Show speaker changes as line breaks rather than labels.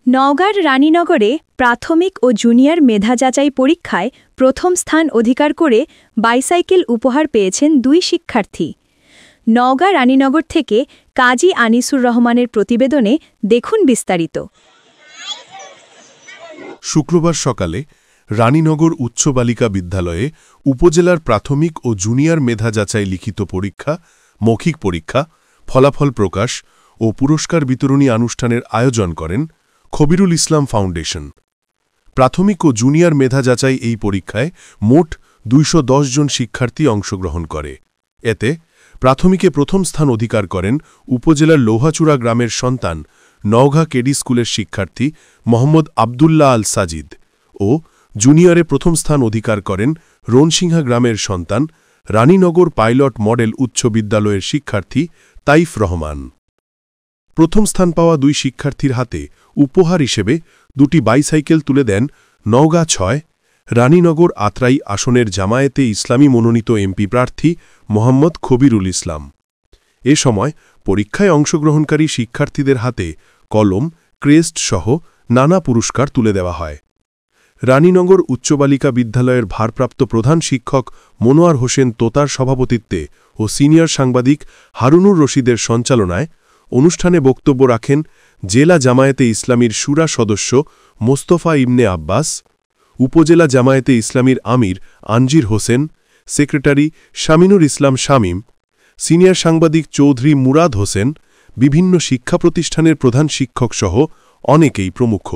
নওগাঁর রানীনগরে প্রাথমিক ও জুনিয়র মেধা যাচাই পরীক্ষায় প্রথম স্থান অধিকার করে বাইসাইকেল উপহার পেয়েছেন দুই শিক্ষার্থী। নওগাঁ রানীনগর থেকে কাজী আনিসুর রহমানের প্রতিবেদনে দেখুন বিস্তারিত।
শুক্রবার সকালে রানীনগর উচ্চ বালিকা বিদ্যালয়ে উপজেলার প্রাথমিক ও জুনিয়র মেধা যাচাই লিখিত পরীক্ষা, মৌখিক পরীক্ষা, ফলাফল প্রকাশ ও পুরস্কার বিতরণী অনুষ্ঠানের আয়োজন করেন খবিরুল ইসলাম ফাউন্ডেশন। প্রাথমিক ও জুনিয়র মেধা যাচাই এই পরীক্ষায় মোট ২১০ জন শিক্ষার্থী অংশগ্রহণ করে। এতে প্রাথমিকে প্রথম স্থান অধিকার করেন উপজেলার লোহাচূড়া গ্রামের সন্তান নওগাঁ কেডি স্কুলের শিক্ষার্থী মোহাম্মদ আবদুল্লাহ আল সাজিদ ও জুনিয়রে প্রথম স্থান অধিকার করেন রনসিংহা গ্রামের সন্তান রানীনগর পাইলট মডেল উচ্চ বিদ্যালয়ের শিক্ষার্থী তাইফ রহমান। প্রথম স্থান পাওয়া দুই শিক্ষার্থীর হাতে উপহার হিসেবে দুটি বাইসাইকেল তুলে দেন নওগাঁ ৬ রানীনগর আত্রাই আসনের জামায়াতে ইসলামী মনোনীত এমপি প্রার্থী মোহাম্মদ খবিরুল ইসলাম। এ সময় পরীক্ষায় অংশগ্রহণকারী শিক্ষার্থীদের হাতে কলম, ক্রেস্ট সহ নানা পুরস্কার তুলে দেওয়া হয়। রানীনগর উচ্চ বালিকা বিদ্যালয়ের ভারপ্রাপ্ত প্রধান শিক্ষক মনোয়ার হোসেন তোতার সভাপতিত্বে ও সিনিয়র সাংবাদিক হারুনুর রশিদের সঞ্চালনায় অনুষ্ঠানে বক্তব্য রাখেন জেলা জামায়াতে ইসলামীর শুরা সদস্য মোস্তফা ইবনে আব্বাস, উপজেলা জামায়াতে ইসলামীর আমির আনজির হোসেন, সেক্রেটারি শামিনুর ইসলাম শামীম, সিনিয়র সাংবাদিক চৌধুরী মুরাদ হোসেন, বিভিন্ন শিক্ষা প্রতিষ্ঠানের প্রধান শিক্ষকসহ অনেকেই প্রমুখ।